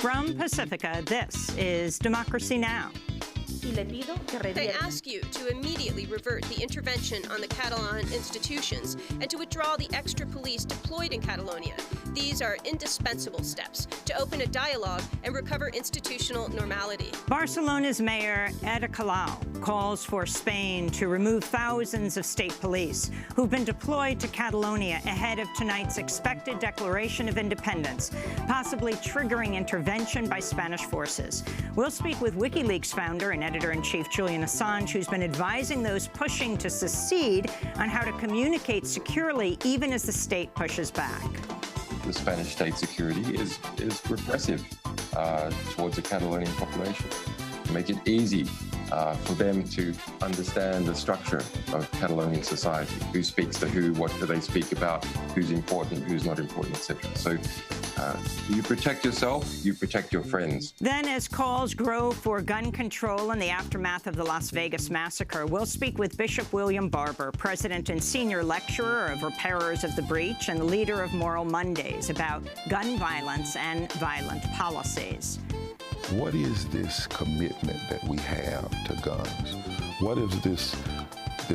From Pacifica, this is Democracy Now! I ask you to immediately revert the intervention on the Catalan institutions and to withdraw the extra police deployed in Catalonia. These are indispensable steps to open a dialogue and recover institutional normality. Barcelona's mayor, Ada Colau, calls for Spain to remove thousands of state police who've been deployed to Catalonia ahead of tonight's expected declaration of independence, possibly triggering intervention by Spanish forces. We'll speak with WikiLeaks founder and editor-in-chief Julian Assange, who's been advising those pushing to secede on how to communicate securely even as the state pushes back. The Spanish state security is repressive towards the Catalonian population. Make it easy for them to understand the structure of Catalonian society, who speaks to who, what do they speak about, who's important, who's not important, etc. So you protect yourself, you protect your friends. Then, as calls grow for gun control in the aftermath of the Las Vegas massacre, we'll speak with Bishop William Barber, president and senior lecturer of Repairers of the Breach and leader of Moral Mondays, about gun violence and violent policies. What is this commitment that we have to guns? What is this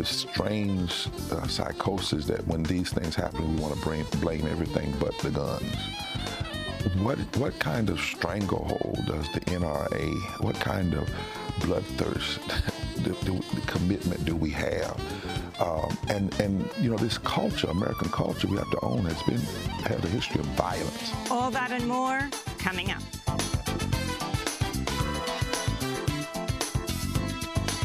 strange psychosis that when these things happen, we want to blame everything but the guns? What kind of stranglehold does the NRA, what kind of bloodthirst, the commitment do we have? And you know, this culture, American culture, we have to own, has a history of violence. All that and more coming up.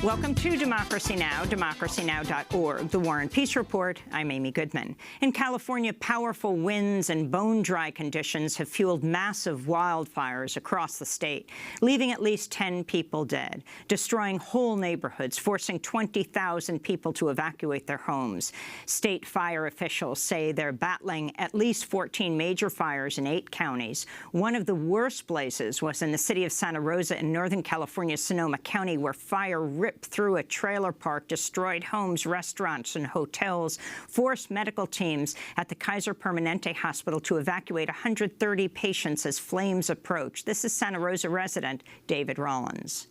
Welcome to Democracy Now!, democracynow.org, The War and Peace Report. I'm Amy Goodman. In California, powerful winds and bone-dry conditions have fueled massive wildfires across the state, leaving at least 10 people dead, destroying whole neighborhoods, forcing 20,000 people to evacuate their homes. State fire officials say they're battling at least 14 major fires in 8 counties. One of the worst blazes was in the city of Santa Rosa in Northern California's Sonoma County, where fire ripped through a trailer park, destroyed homes, restaurants, and hotels, forced medical teams at the Kaiser Permanente Hospital to evacuate 130 patients as flames approached. This is Santa Rosa resident David Rollins.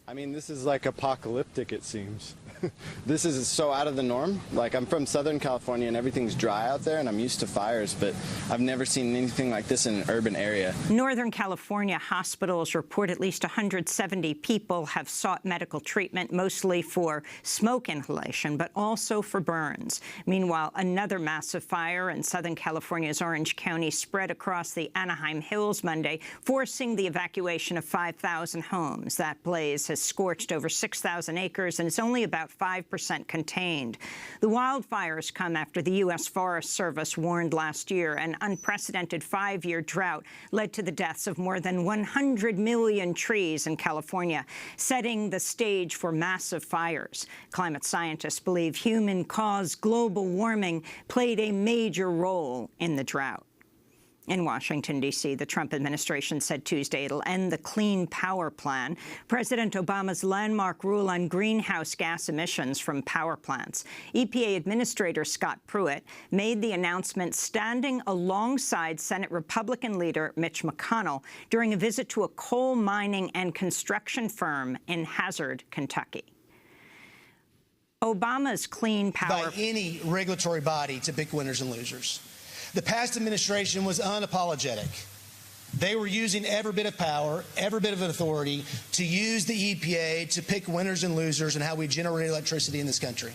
I mean, this is like apocalyptic, it seems. This is so out of the norm. Like, I'm from Southern California and everything's dry out there and I'm used to fires, but I've never seen anything like this in an urban area. Northern California hospitals report at least 170 people have sought medical treatment, mostly for smoke inhalation, but also for burns. Meanwhile, another massive fire in Southern California's Orange County spread across the Anaheim Hills Monday, forcing the evacuation of 5,000 homes. That blaze has scorched over 6,000 acres and is only about 5% contained. The wildfires come after the U.S. Forest Service warned last year an unprecedented 5-year drought led to the deaths of more than 100 million trees in California, setting the stage for massive fires. Climate scientists believe human-caused global warming played a major role in the drought. In Washington, D.C., the Trump administration said Tuesday it'll end the Clean Power Plan, President Obama's landmark rule on greenhouse gas emissions from power plants. EPA Administrator Scott Pruitt made the announcement standing alongside Senate Republican leader Mitch McConnell during a visit to a coal mining and construction firm in Hazard, Kentucky. Obama's Clean Power... by any regulatory body to pick winners and losers. The past administration was unapologetic. They were using every bit of power, every bit of authority to use the EPA to pick winners and losers and how we generate electricity in this country.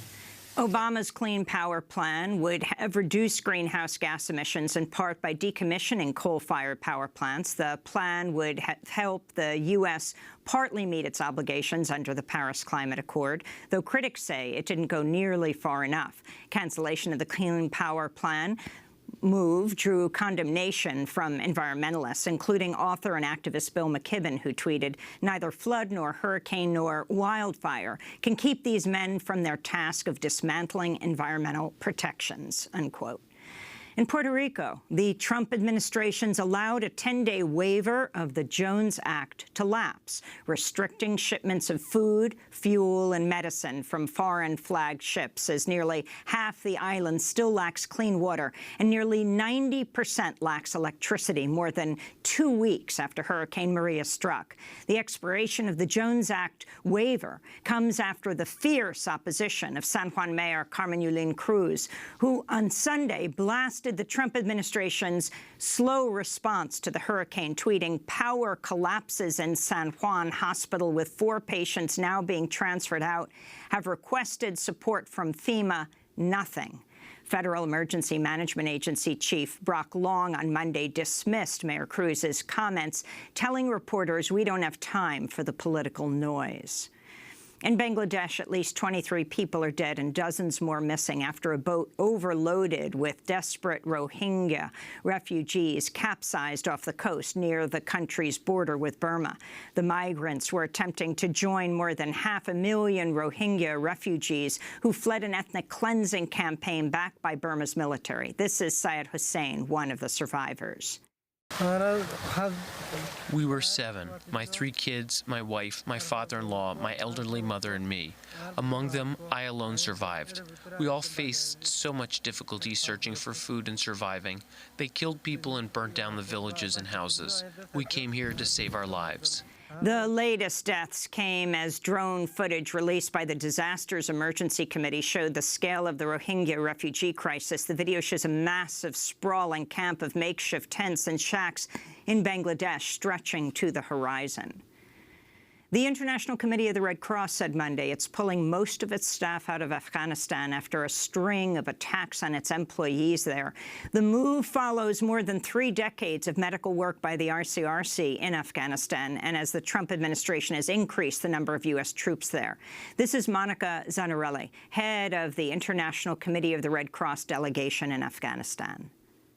Obama's Clean Power Plan would have reduced greenhouse gas emissions in part by decommissioning coal-fired power plants. The plan would help the U.S. partly meet its obligations under the Paris Climate Accord, though critics say it didn't go nearly far enough. Cancellation of the Clean Power Plan move drew condemnation from environmentalists, including author and activist Bill McKibben, who tweeted, "Neither flood nor hurricane nor wildfire can keep these men from their task of dismantling environmental protections," unquote. In Puerto Rico, the Trump administration's allowed a 10-day waiver of the Jones Act to lapse, restricting shipments of food, fuel, and medicine from foreign flagged ships, as nearly half the island still lacks clean water and nearly 90% lacks electricity more than 2 weeks after Hurricane Maria struck. The expiration of the Jones Act waiver comes after the fierce opposition of San Juan Mayor Carmen Yulín Cruz, who on Sunday blasted the Trump administration's slow response to the hurricane, tweeting, "Power collapses in San Juan Hospital with 4 patients now being transferred out, have requested support from FEMA, nothing." Federal Emergency Management Agency Chief Brock Long on Monday dismissed Mayor Cruz's comments, telling reporters, "We don't have time for the political noise." In Bangladesh, at least 23 people are dead and dozens more missing after a boat overloaded with desperate Rohingya refugees capsized off the coast near the country's border with Burma. The migrants were attempting to join more than 500,000 Rohingya refugees who fled an ethnic cleansing campaign backed by Burma's military. This is Syed Hussein, one of the survivors. We were 7, my 3 kids, my wife, my father-in-law, my elderly mother, and me. Among them, I alone survived. We all faced so much difficulty searching for food and surviving. They killed people and burnt down the villages and houses. We came here to save our lives. The latest deaths came as drone footage released by the Disasters Emergency Committee showed the scale of the Rohingya refugee crisis. The video shows a massive, sprawling camp of makeshift tents and shacks in Bangladesh stretching to the horizon. The International Committee of the Red Cross said Monday it's pulling most of its staff out of Afghanistan after a string of attacks on its employees there. The move follows more than 3 decades of medical work by the RCRC in Afghanistan, and as the Trump administration has increased the number of U.S. troops there. This is Monica Zanarelli, head of the International Committee of the Red Cross delegation in Afghanistan.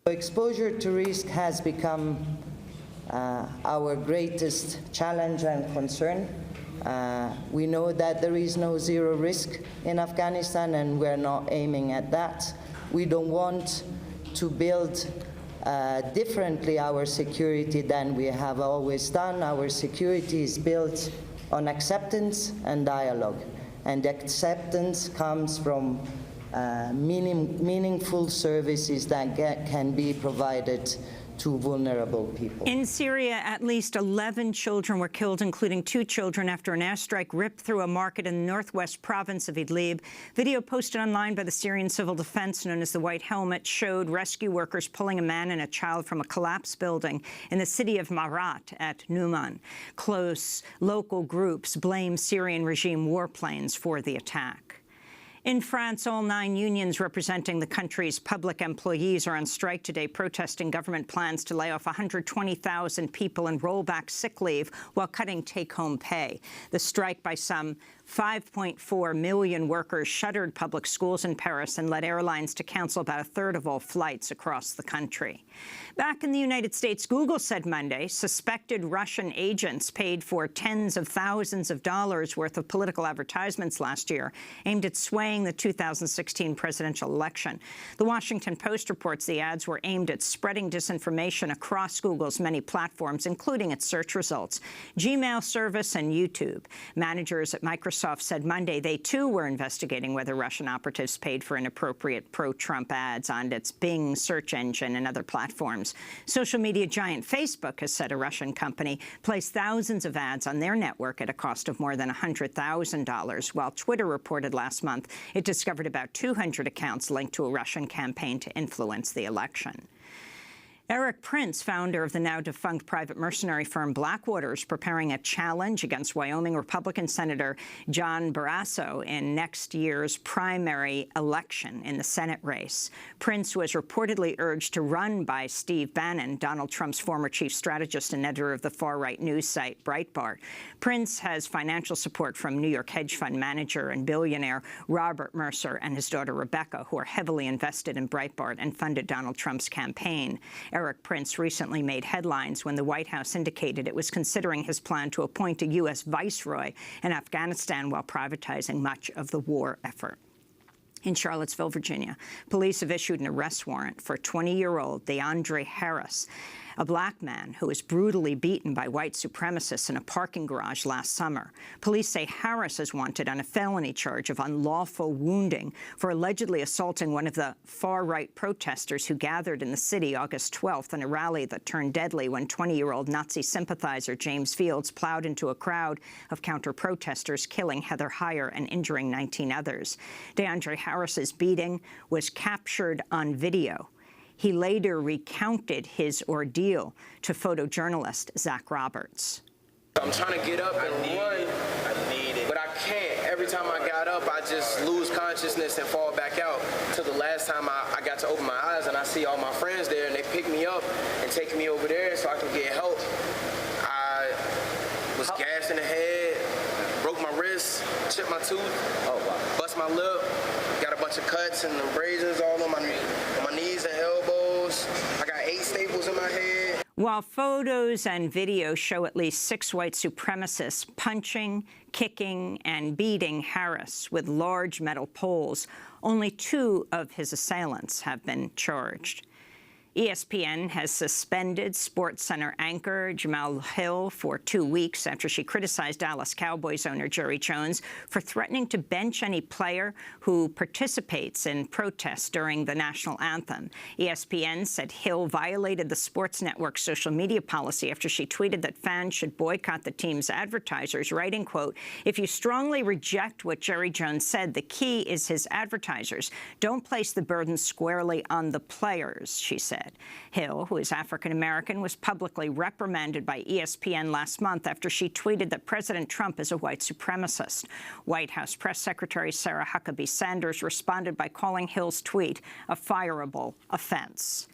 Exposure to risk has become our greatest challenge and concern. We know that there is no zero risk in Afghanistan, and we're not aiming at that. We don't want to build differently our security than we have always done. Our security is built on acceptance and dialogue, and acceptance comes from meaningful services that can be provided to vulnerable people. In Syria, at least 11 children were killed, including 2 children, after an airstrike ripped through a market in the northwest province of Idlib. Video posted online by the Syrian Civil Defense, known as the White Helmet, showed rescue workers pulling a man and a child from a collapsed building in the city of Marat at Numan. Close local groups blame Syrian regime warplanes for the attack. In France, all 9 unions representing the country's public employees are on strike today, protesting government plans to lay off 120,000 people and roll back sick leave while cutting take-home pay. The strike by some 5.4 million workers shuttered public schools in Paris and led airlines to cancel about a third of all flights across the country. Back in the United States, Google said Monday suspected Russian agents paid for tens of thousands of dollars worth of political advertisements last year aimed at swaying the 2016 presidential election. The Washington Post reports the ads were aimed at spreading disinformation across Google's many platforms, including its search results, Gmail service, and YouTube. Managers at Microsoft said Monday they, too, were investigating whether Russian operatives paid for inappropriate pro-Trump ads on its Bing search engine and other platforms. Social media giant Facebook has said a Russian company placed thousands of ads on their network at a cost of more than $100,000, while Twitter reported last month it discovered about 200 accounts linked to a Russian campaign to influence the election. Eric Prince, founder of the now-defunct private mercenary firm Blackwater, is preparing a challenge against Wyoming Republican Senator John Barrasso in next year's primary election in the Senate race. Prince was reportedly urged to run by Steve Bannon, Donald Trump's former chief strategist and editor of the far-right news site Breitbart. Prince has financial support from New York hedge fund manager and billionaire Robert Mercer and his daughter Rebecca, who are heavily invested in Breitbart and funded Donald Trump's campaign. Eric Prince recently made headlines when the White House indicated it was considering his plan to appoint a U.S. viceroy in Afghanistan while privatizing much of the war effort. In Charlottesville, Virginia, police have issued an arrest warrant for 20-year-old DeAndre Harris, a black man who was brutally beaten by white supremacists in a parking garage last summer. Police say Harris is wanted on a felony charge of unlawful wounding for allegedly assaulting one of the far-right protesters who gathered in the city August 12th in a rally that turned deadly when 20-year-old Nazi sympathizer James Fields plowed into a crowd of counter-protesters, killing Heather Heyer and injuring 19 others. DeAndre Harris's beating was captured on video. He later recounted his ordeal to photojournalist Zach Roberts. I'm trying to get up and run, but I can't. Every time I got up, I just lose consciousness and fall back out. Till the last time I got to open my eyes and I see all my friends there and they pick me up and take me over there so I can get help. I was gassed in the head, broke my wrist, chipped my tooth, bust my lip, got a bunch of cuts and abrasions all on my knees and elbows. I got 8 staples in my head. While photos and video show at least 6 white supremacists punching, kicking, and beating Harris with large metal poles, only 2 of his assailants have been charged. ESPN has suspended SportsCenter anchor Jemele Hill for 2 weeks after she criticized Dallas Cowboys owner Jerry Jones for threatening to bench any player who participates in protests during the national anthem. ESPN said Hill violated the sports network's social media policy after she tweeted that fans should boycott the team's advertisers, writing, quote, "If you strongly reject what Jerry Jones said, the key is his advertisers. Don't place the burden squarely on the players," she said. Hill, who is African-American, was publicly reprimanded by ESPN last month after she tweeted that President Trump is a white supremacist. White House Press Secretary Sarah Huckabee Sanders responded by calling Hill's tweet a fireable offense.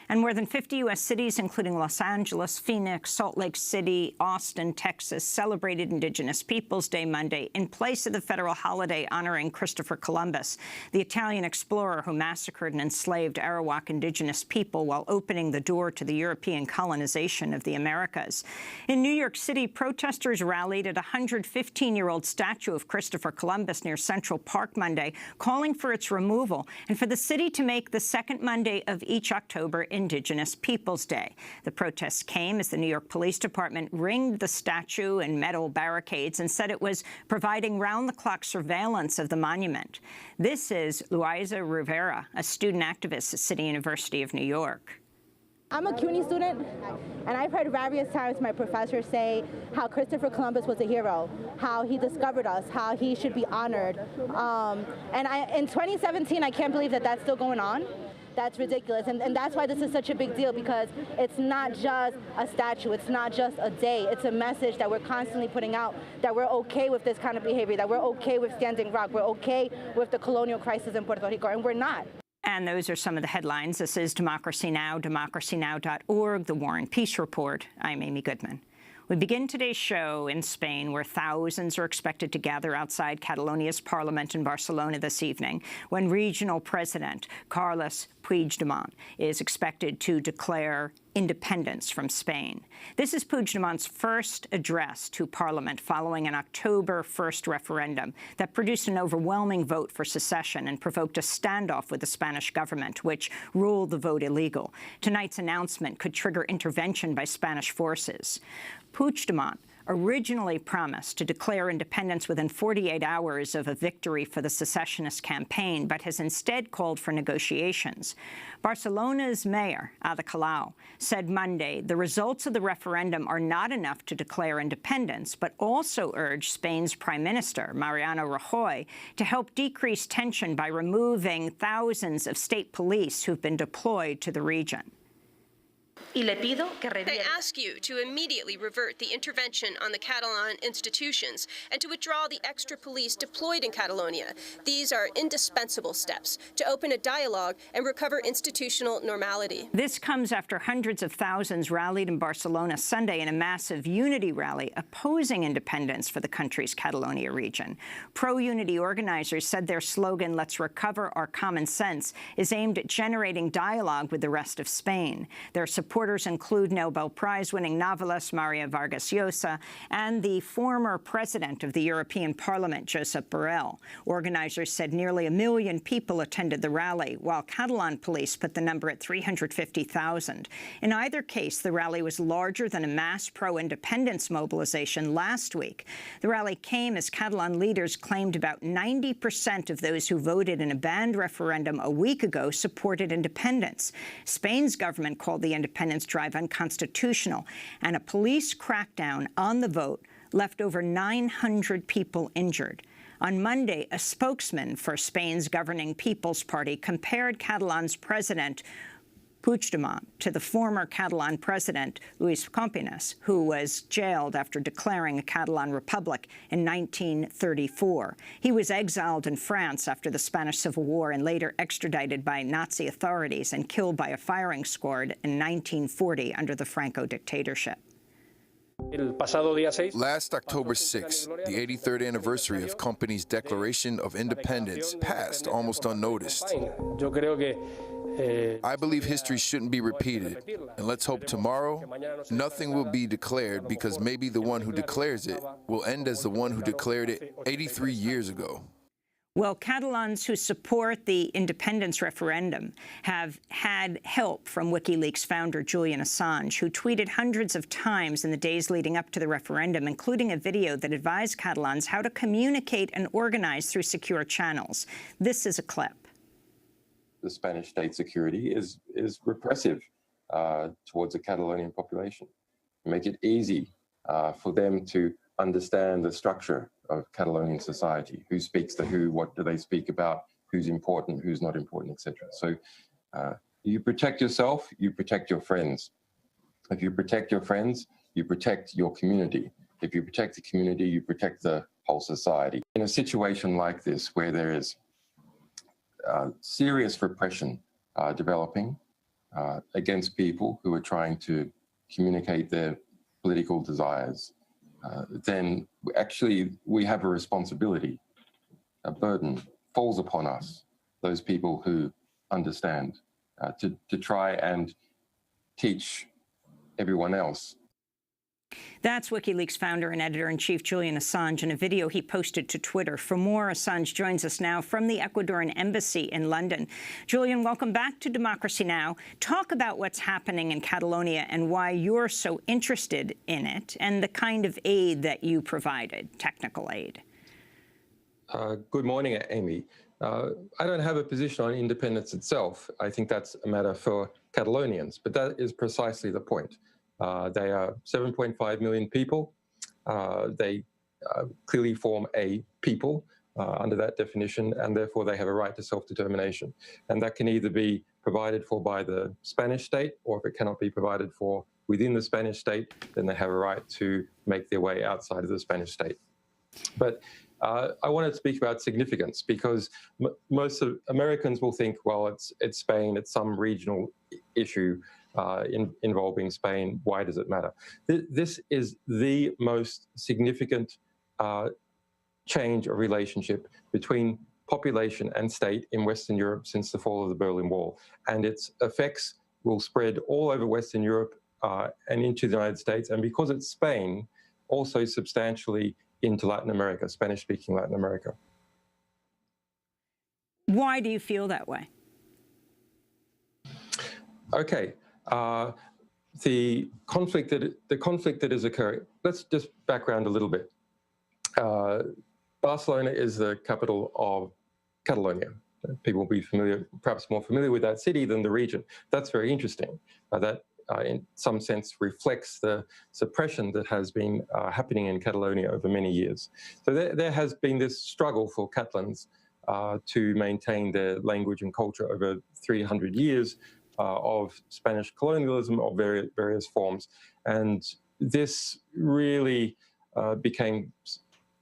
And more than 50 U.S. cities, including Los Angeles, Phoenix, Salt Lake City, Austin, Texas, celebrated Indigenous Peoples Day Monday in place of the federal holiday honoring Christopher Columbus, the Italian explorer who massacred and enslaved Arawak indigenous people while opening the door to the European colonization of the Americas. In New York City, protesters rallied at a 115-year-old statue of Christopher Columbus near Central Park Monday, calling for its removal and for the city to make the second Monday of each October Indigenous Peoples Day. The protests came as the New York Police Department ringed the statue in metal barricades and said it was providing round-the-clock surveillance of the monument. This is Luisa Rivera, a student activist at City University of New York. I'm a CUNY student, and I've heard various times my professors say how Christopher Columbus was a hero, how he discovered us, how he should be honored. In 2017, I can't believe that that's still going on. That's ridiculous, and that's why this is such a big deal, because it's not just a statue, it's not just a day, it's a message that we're constantly putting out, that we're okay with this kind of behavior, that we're okay with Standing Rock, we're okay with the colonial crisis in Puerto Rico, and we're not. And those are some of the headlines. This is Democracy Now!, democracynow.org, The War and Peace Report. I'm Amy Goodman. We begin today's show in Spain, where thousands are expected to gather outside Catalonia's parliament in Barcelona this evening, when regional president Carles Puigdemont is expected to declare independence from Spain. This is Puigdemont's first address to Parliament following an October 1st referendum that produced an overwhelming vote for secession and provoked a standoff with the Spanish government, which ruled the vote illegal. Tonight's announcement could trigger intervention by Spanish forces. Puigdemont originally promised to declare independence within 48 hours of a victory for the secessionist campaign, but has instead called for negotiations. Barcelona's mayor, Ada Colau, said Monday the results of the referendum are not enough to declare independence, but also urged Spain's Prime Minister, Mariano Rajoy, to help decrease tension by removing thousands of state police who've been deployed to the region. They ask you to immediately revert the intervention on the Catalan institutions and to withdraw the extra police deployed in Catalonia. These are indispensable steps to open a dialogue and recover institutional normality. This comes after hundreds of thousands rallied in Barcelona Sunday in a massive unity rally opposing independence for the country's Catalonia region. Pro-unity organizers said their slogan, "Let's recover our common sense," is aimed at generating dialogue with the rest of Spain. Their support Supporters include Nobel Prize-winning novelist Maria Vargas Llosa and the former president of the European Parliament, Josep Borrell. Organizers said nearly 1 million people attended the rally, while Catalan police put the number at 350,000. In either case, the rally was larger than a mass pro-independence mobilization last week. The rally came as Catalan leaders claimed about 90% of those who voted in a banned referendum a week ago supported independence. Spain's government called the independence drive unconstitutional, and a police crackdown on the vote left over 900 people injured. On Monday, a spokesman for Spain's governing People's Party compared Catalan's president Puigdemont to the former Catalan president, Luis Companys, who was jailed after declaring a Catalan republic in 1934. He was exiled in France after the Spanish Civil War and later extradited by Nazi authorities and killed by a firing squad in 1940 under the Franco dictatorship. Last October 6, the 83rd anniversary of Companys' Declaration of Independence passed almost unnoticed. I believe history shouldn't be repeated, and let's hope tomorrow nothing will be declared, because maybe the one who declares it will end as the one who declared it 83 years ago. Well, Catalans who support the independence referendum have had help from WikiLeaks founder Julian Assange, who tweeted hundreds of times in the days leading up to the referendum, including a video that advised Catalans how to communicate and organize through secure channels. This is a clip. The Spanish state security is repressive towards the Catalonian population. Make it easy for them to understand the structure of Catalonian society, who speaks to who, what do they speak about, who's important, who's not important, etc. So you protect yourself, you protect your friends. If you protect your friends, you protect your community. If you protect the community, you protect the whole society. In a situation like this, where there is serious repression developing against people who are trying to communicate their political desires, then actually we have a responsibility. A burden falls upon us, those people who understand, to try and teach everyone else. That's WikiLeaks founder and editor-in-chief Julian Assange in a video he posted to Twitter. For more, Assange joins us now from the Ecuadorian embassy in London. Julian, welcome back to Democracy Now! Talk about what's happening in Catalonia and why you're so interested in it and the kind of aid that you provided, technical aid. Good morning, Amy. I don't have a position on independence itself. I think that's a matter for Catalonians, but that is precisely the point. They are 7.5 million people. They clearly form a people under that definition, and therefore they have a right to self-determination. And that can either be provided for by the Spanish state, or if it cannot be provided for within the Spanish state, then they have a right to make their way outside of the Spanish state. But I want to speak about significance, because most of Americans will think, well, it's Spain, it's some regional issue involving Spain. Why does it matter? This is the most significant change of relationship between population and state in Western Europe since the fall of the Berlin Wall. And its effects will spread all over Western Europe and into the United States. And because it's Spain, also substantially into Latin America, Spanish-speaking Latin America. Why do you feel that way? Okay. The conflict that is occurring, let's just background a little bit. Barcelona is the capital of Catalonia. People will be familiar, perhaps more familiar with that city than the region. That's very interesting. That in some sense reflects the suppression that has been happening in Catalonia over many years. So there has been this struggle for Catalans to maintain their language and culture over 300 years of Spanish colonialism of various forms. And this really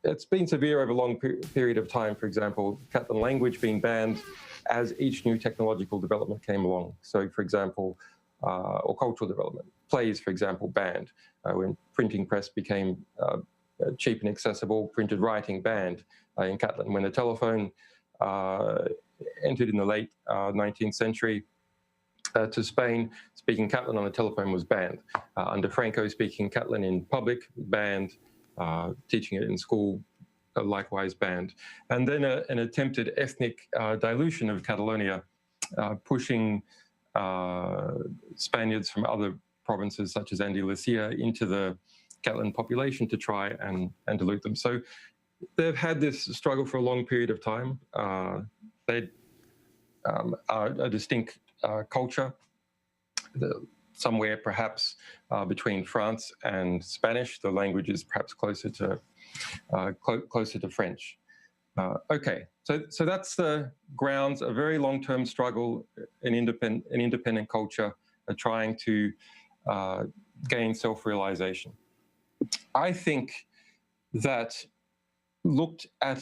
it's been severe over a long period of time. For example, Catalan language being banned as each new technological development came along. So, for example, or cultural development. Plays, for example, banned. When printing press became cheap and accessible, printed writing banned in Catalan. When the telephone entered in the late 19th century, to Spain, speaking Catalan on the telephone was banned. Under Franco, speaking Catalan in public, banned. Teaching it in school, likewise banned. And then an attempted ethnic dilution of Catalonia, pushing Spaniards from other provinces such as Andalusia into the Catalan population to try and dilute them. So they've had this struggle for a long period of time. They are a distinct culture, somewhere perhaps between France and Spanish. The language is perhaps closer to French. Okay, so that's the grounds. A very long-term struggle in independent culture, trying to gain self-realization. I think that looked at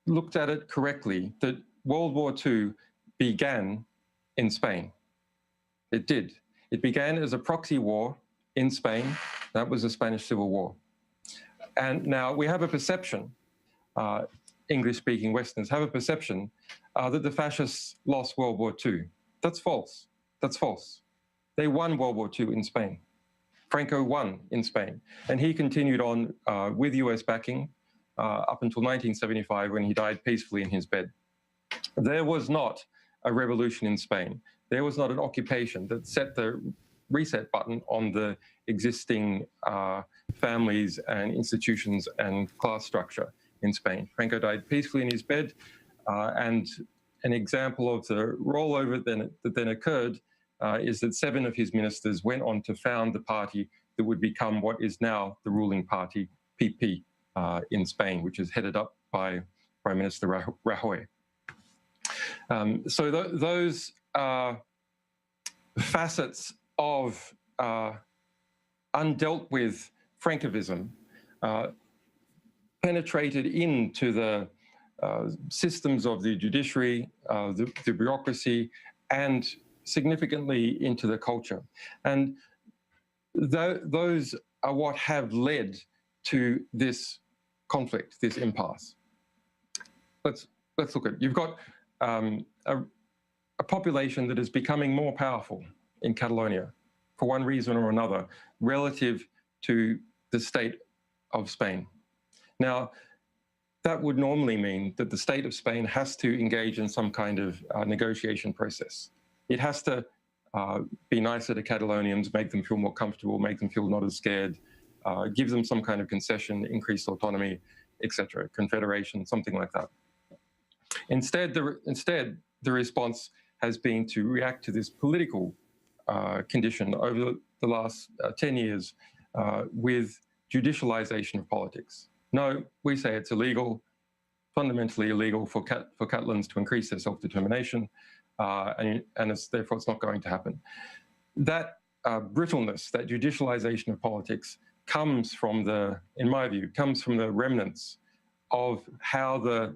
it correctly, that World War II began in Spain. It did. It began as a proxy war in Spain. That was the Spanish Civil War. And now we have a perception, English-speaking Westerners have a perception that the fascists lost World War II. That's false. That's false. They won World War II in Spain. Franco won in Spain. And he continued on with US backing up until 1975 when he died peacefully in his bed. There was not a revolution in Spain. There was not an occupation that set the reset button on the existing families and institutions and class structure in Spain. Franco died peacefully in his bed, and an example of the rollover that then occurred is that 7 of his ministers went on to found the party that would become what is now the ruling party, PP, in Spain, which is headed up by Prime Minister Rajoy. So those facets of undealt with Francovism penetrated into the systems of the judiciary, the bureaucracy, and significantly into the culture. And those are what have led to this conflict, this impasse. Let's look at it. You've got a population that is becoming more powerful in Catalonia for one reason or another relative to the state of Spain. Now, that would normally mean that the state of Spain has to engage in some kind of negotiation process. It has to be nicer to Catalonians, make them feel more comfortable, make them feel not as scared, give them some kind of concession, increased autonomy, etc., confederation, something like that. Instead, the response has been to react to this political condition over the last 10 years with judicialization of politics. No, we say it's illegal, fundamentally illegal for Catalans to increase their self-determination, and therefore it's not going to happen. That brittleness, that judicialization of politics comes from in my view, comes from the remnants of how the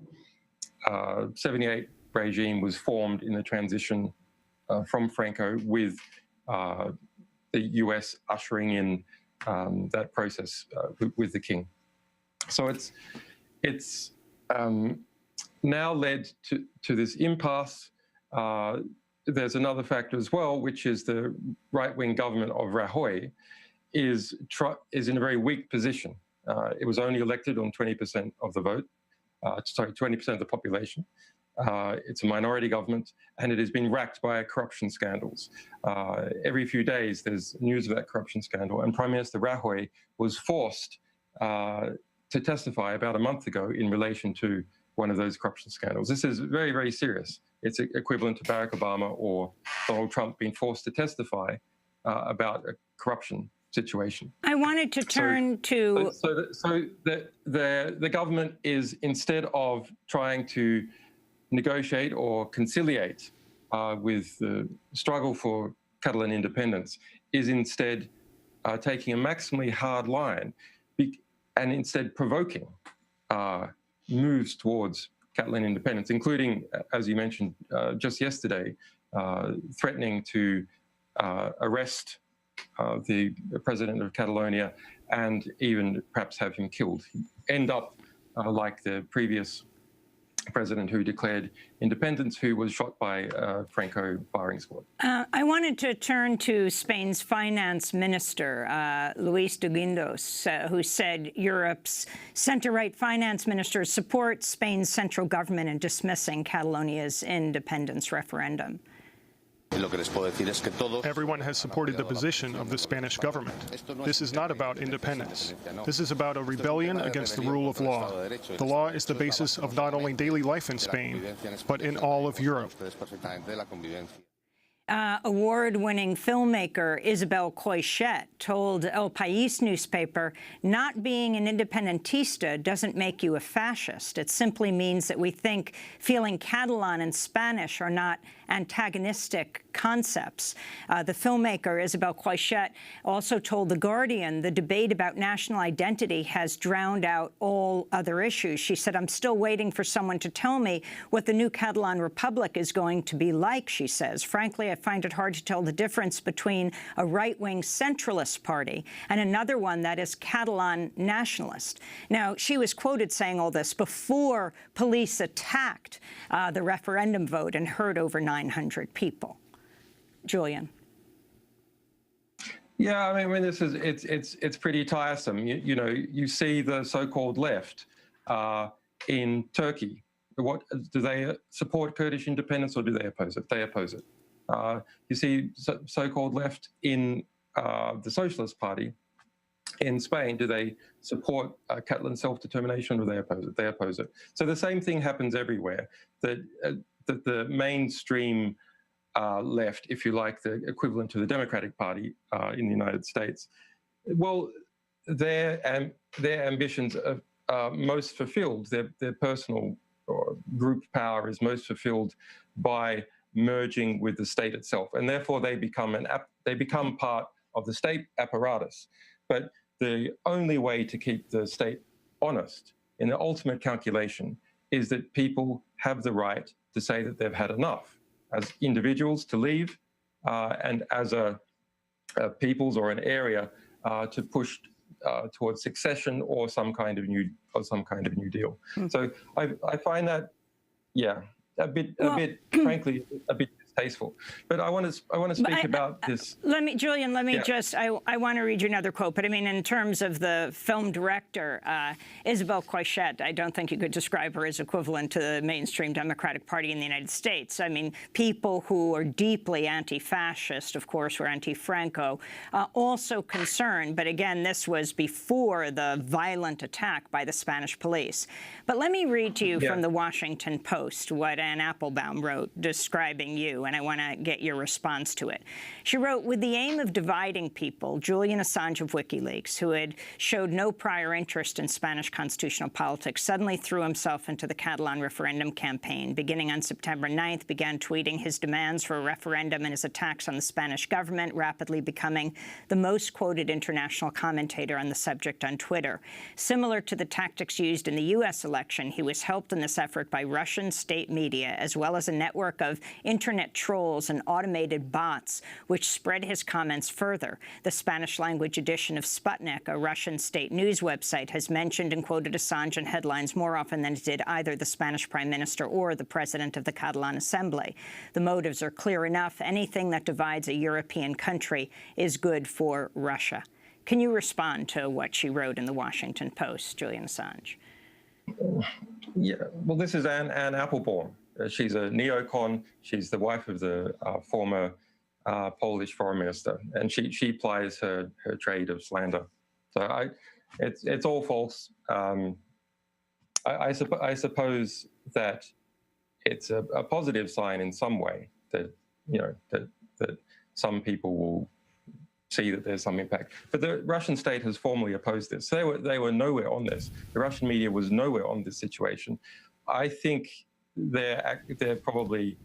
78 regime was formed in the transition from Franco, with the US ushering in that process with the king. So it's now led to this impasse. There's another factor as well, which is the right-wing government of Rajoy is in a very weak position. It was only elected on 20% of the vote, 20% of the population. It's a minority government, and it has been racked by corruption scandals. Every few days, there's news of that corruption scandal, and Prime Minister Rajoy was forced to testify about a month ago in relation to one of those corruption scandals. This is very, very serious. It's equivalent to Barack Obama or Donald Trump being forced to testify about a corruption situation. I wanted to turn to... So the government is, instead of trying to negotiate or conciliate with the struggle for Catalan independence, is instead taking a maximally hard line and instead provoking moves towards Catalan independence, including, as you mentioned just yesterday, threatening to arrest the president of Catalonia and even perhaps have him killed. End up like the previous president who declared independence, who was shot by a Franco firing squad. I wanted to turn to Spain's finance minister, Luis de Guindos, who said Europe's centre-right finance ministers support Spain's central government in dismissing Catalonia's independence referendum. Everyone has supported the position of the Spanish government. This is not about independence. This is about a rebellion against the rule of law. The law is the basis of not only daily life in Spain, but in all of Europe. Award-winning filmmaker Isabel Coixet told El País newspaper, "Not being an independentista doesn't make you a fascist. It simply means that we think feeling Catalan and Spanish are not antagonistic concepts." The filmmaker Isabel Coixet also told The Guardian the debate about national identity has drowned out all other issues. She said, "I'm still waiting for someone to tell me what the new Catalan Republic is going to be like," she says. "Frankly, I find it hard to tell the difference between a right-wing centralist party and another one that is Catalan nationalist." Now, she was quoted saying all this before police attacked the referendum vote and hurt over 900 people. Julian. Yeah, I mean, this is it's pretty tiresome. You know, you see the so-called left in Turkey. What do they support Kurdish independence or do they oppose it? They oppose it. You see so-called left in the Socialist Party in Spain. Do they support Catalan self-determination or do they oppose it? They oppose it. So the same thing happens everywhere. That the mainstream left, if you like, the equivalent to the Democratic Party in the United States, well, their ambitions are most fulfilled. Their personal or group power is most fulfilled by merging with the state itself, and therefore they become part of the state apparatus. But the only way to keep the state honest in the ultimate calculation is that people have the right to say that they've had enough, as individuals to leave, and as a peoples or an area to push towards succession or some kind of new deal. So I find that, yeah, a bit, frankly, a bit distasteful. But I want to speak about this. Julian, let me just, I want to read you another quote. But I mean, in terms of the film director, Isabel Coixet, I don't think you could describe her as equivalent to the mainstream Democratic Party in the United States. I mean, people who are deeply anti-fascist, of course, were anti-Franco, also concerned. But again, this was before the violent attack by the Spanish police. But let me read to you from the Washington Post what Ann Applebaum wrote describing you, and I want to get your response to it. She wrote, "With the aim of dividing people, Julian Assange of WikiLeaks, who had showed no prior interest in Spanish constitutional politics, suddenly threw himself into the Catalan referendum campaign. Beginning on September 9th, began tweeting his demands for a referendum and his attacks on the Spanish government, rapidly becoming the most quoted international commentator on the subject on Twitter. Similar to the tactics used in the U.S. election, he was helped in this effort by Russian state media, as well as a network of internet trolls and automated bots, which spread his comments further. The Spanish-language edition of Sputnik, a Russian state news website, has mentioned and quoted Assange in headlines more often than it did either the Spanish prime minister or the president of the Catalan Assembly. The motives are clear enough. Anything that divides a European country is good for Russia." Can you respond to what she wrote in the Washington Post, Julian Assange? Yeah, well, this is Ann Applebaum. She's a neocon. She's the wife of the former Polish foreign minister, and she plies her trade of slander. So it's all false. I suppose that it's a positive sign in some way that that some people will see that there's some impact. But the Russian state has formally opposed this. So they were nowhere on this. The Russian media was nowhere on this situation. I think they're probably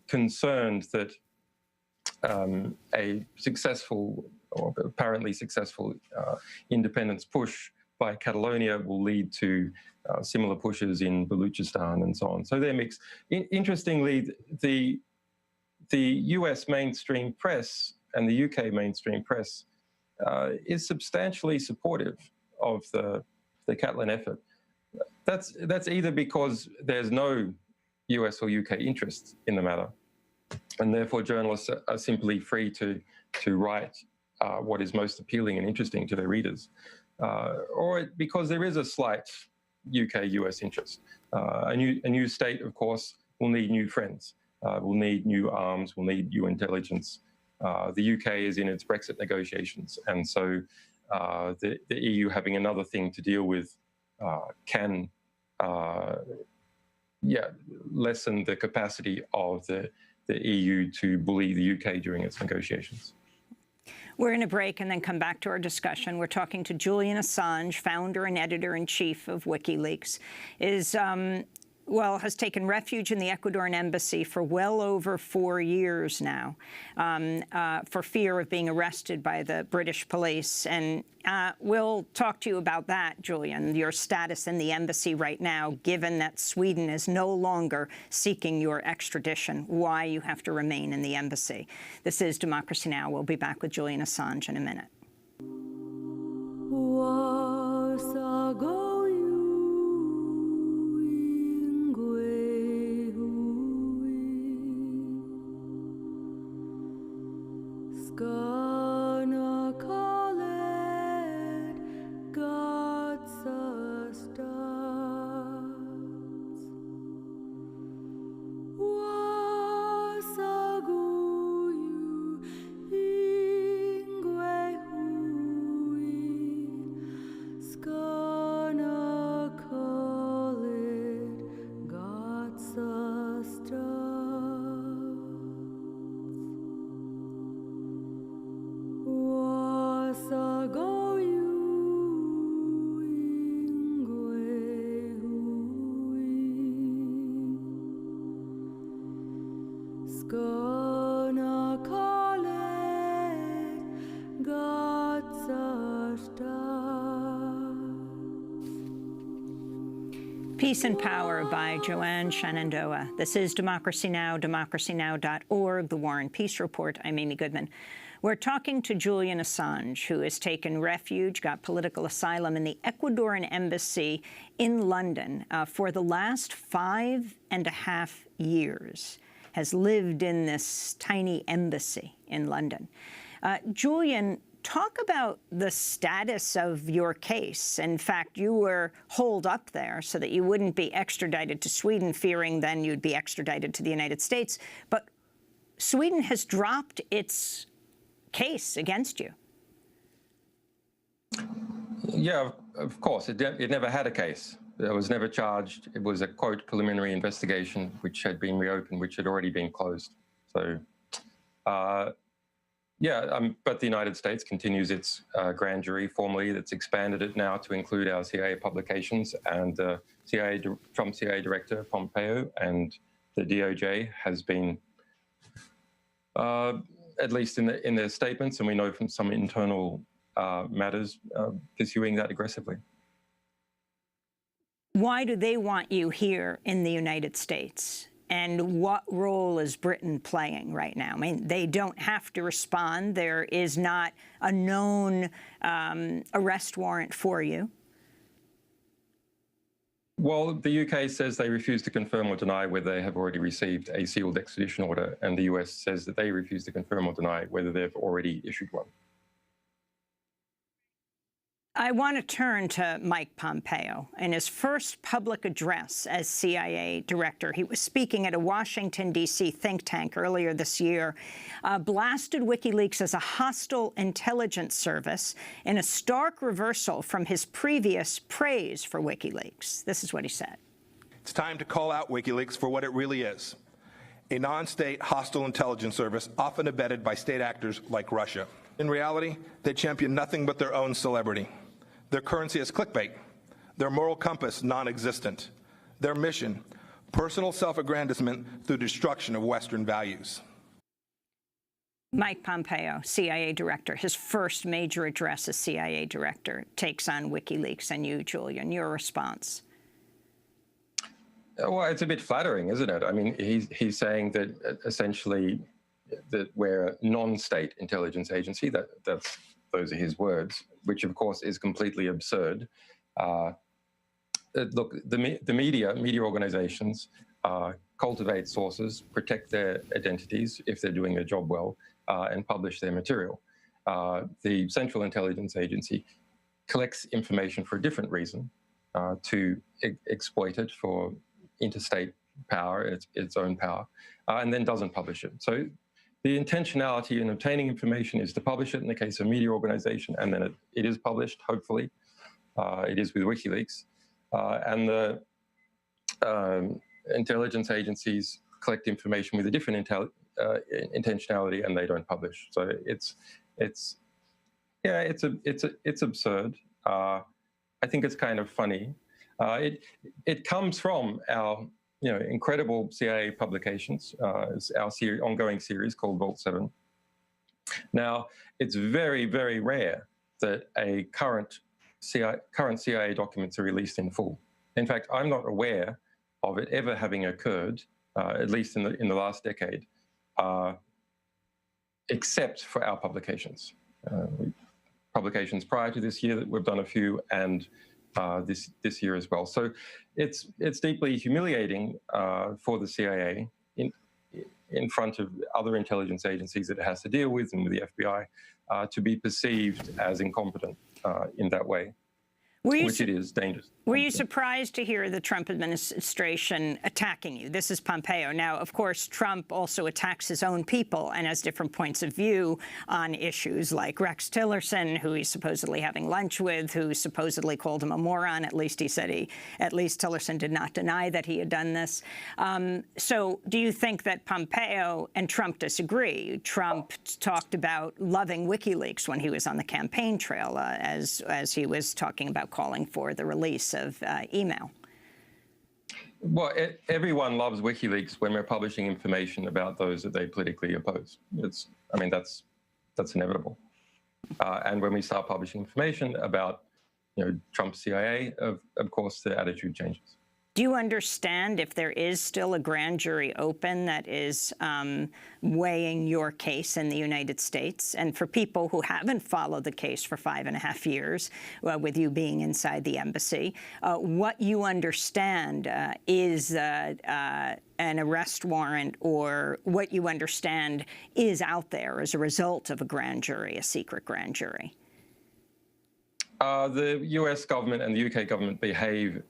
concerned that a successful or apparently successful independence push by Catalonia will lead to similar pushes in Baluchistan and so on. So they're mixed. Interestingly, the US mainstream press and the UK mainstream press is substantially supportive of the Catalan effort. That's either because there's no US or UK interest in the matter, and therefore journalists are simply free to write what is most appealing and interesting to their readers, or because there is a slight UK-US interest. A new state, of course, will need new friends, will need new arms, will need new intelligence. The UK is in its Brexit negotiations, and so the EU having another thing to deal with can lessen the capacity of the EU to bully the UK during its negotiations. We're going to break and then come back to our discussion. We're talking to Julian Assange, founder and editor-in-chief of WikiLeaks, has taken refuge in the Ecuadorian embassy for well over 4 years now for fear of being arrested by the British police. And we'll talk to you about that, Julian, your status in the embassy right now, given that Sweden is no longer seeking your extradition, why you have to remain in the embassy. This is Democracy Now! We'll be back with Julian Assange in a minute. Peace and Power by Joanne Shenandoah. This is Democracy Now!, democracynow.org, The War and Peace Report. I'm Amy Goodman. We're talking to Julian Assange, who has taken refuge, got political asylum in the Ecuadorian embassy in London for the last 5.5 years, has lived in this tiny embassy in London. Julian, talk about the status of your case. In fact, you were holed up there so that you wouldn't be extradited to Sweden, fearing then you'd be extradited to the United States. But Sweden has dropped its case against you. Yeah, of course. It never had a case. It was never charged. It was a, quote, preliminary investigation, which had been reopened, which had already been closed. So, but the United States continues its grand jury formally. That's expanded it now to include our CIA publications, and Trump CIA Director Pompeo and the DOJ has been, at least in their statements, and we know from some internal matters, pursuing that aggressively. Why do they want you here in the United States? And what role is Britain playing right now? I mean, they don't have to respond. There is not a known arrest warrant for you. Well, the UK says they refuse to confirm or deny whether they have already received a sealed extradition order, and the US says that they refuse to confirm or deny whether they've already issued one. I want to turn to Mike Pompeo. In his first public address as CIA director, he was speaking at a Washington, D.C. think tank earlier this year, blasted WikiLeaks as a hostile intelligence service in a stark reversal from his previous praise for WikiLeaks. This is what he said. It's time to call out WikiLeaks for what it really is: a non-state hostile intelligence service often abetted by state actors like Russia. In reality, they champion nothing but their own celebrity. Their currency is clickbait, their moral compass non-existent, their mission, personal self-aggrandizement through destruction of Western values. Mike Pompeo, CIA director, his first major address as CIA director, takes on WikiLeaks and you, Julian. Your response? Well, it's a bit flattering, isn't it? I mean, he's saying that essentially that we're a non-state intelligence agency. Those are his words, which of course is completely absurd. look, the media organizations cultivate sources, protect their identities if they're doing their job well, and publish their material. The Central Intelligence Agency collects information for a different reason, to exploit it for interstate power, its own power, and then doesn't publish it. So the intentionality in obtaining information is to publish it in the case of a media organization, and then it is published, hopefully. It is with WikiLeaks. And the intelligence agencies collect information with a different intentionality, and they don't publish. So it's absurd. I think it's kind of funny. It comes from our incredible CIA publications. It's our ongoing series called Vault 7. Now, it's very, very rare that a current CIA documents are released in full. In fact, I'm not aware of it ever having occurred, at least in the last decade, except for our publications. Publications prior to this year that we've done a few, and this year as well. So it's deeply humiliating for the CIA in front of other intelligence agencies that it has to deal with, and with the FBI, to be perceived as incompetent in that way, which it is dangerous. Were you surprised to hear the Trump administration attacking you? This is Pompeo. Now, of course, Trump also attacks his own people and has different points of view on issues like Rex Tillerson, who he's supposedly having lunch with, who supposedly called him a moron. At least he said at least Tillerson did not deny that he had done this. So do you think that Pompeo and Trump disagree? Trump talked about loving WikiLeaks when he was on the campaign trail, as he was talking about calling for the release of email. Well, everyone loves WikiLeaks when we're publishing information about those that they politically oppose. That's inevitable. And when we start publishing information about, Trump's CIA, of course, the attitude changes. Do you understand if there is still a grand jury open that is weighing your case in the United States? And for people who haven't followed the case for 5.5 years, with you being inside the embassy, what you understand is an arrest warrant, or what you understand is out there as a result of a grand jury, a secret grand jury? The US government and the UK government behave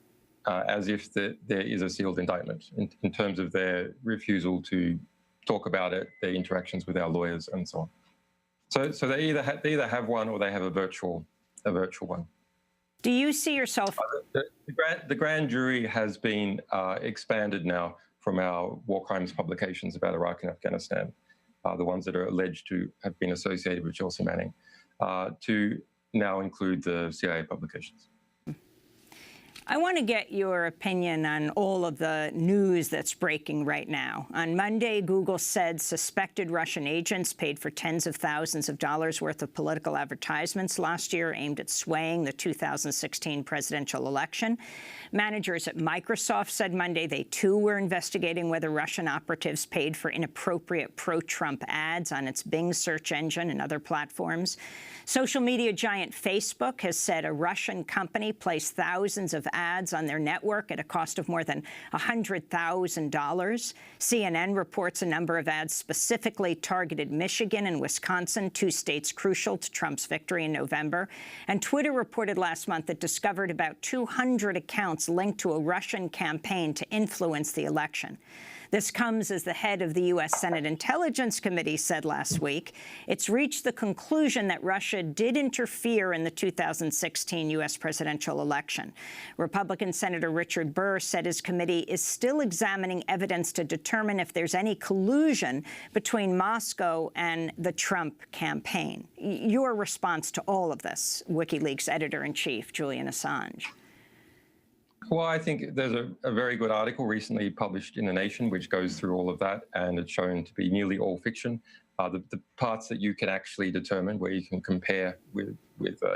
as if there is a sealed indictment in terms of their refusal to talk about it, their interactions with our lawyers, and so on. So they either have one or they have a virtual one. Do you see yourself? The grand jury has been expanded now from our war crimes publications about Iraq and Afghanistan, the ones that are alleged to have been associated with Chelsea Manning, to now include the CIA publications. I want to get your opinion on all of the news that's breaking right now. On Monday, Google said suspected Russian agents paid for tens of thousands of dollars worth of political advertisements last year aimed at swaying the 2016 presidential election. Managers at Microsoft said Monday they, too, were investigating whether Russian operatives paid for inappropriate pro-Trump ads on its Bing search engine and other platforms. Social media giant Facebook has said a Russian company placed thousands of ads on their network at a cost of more than $100,000. CNN reports a number of ads specifically targeted Michigan and Wisconsin, two states crucial to Trump's victory in November. And Twitter reported last month it discovered about 200 accounts linked to a Russian campaign to influence the election. This comes as the head of the U.S. Senate Intelligence Committee said last week it's reached the conclusion that Russia did interfere in the 2016 U.S. presidential election. Republican Senator Richard Burr said his committee is still examining evidence to determine if there's any collusion between Moscow and the Trump campaign. Your response to all of this, WikiLeaks editor-in-chief Julian Assange? Well, I think there's a very good article recently published in The Nation which goes through all of that, and it's shown to be nearly all fiction. The parts that you can actually determine, where you can compare with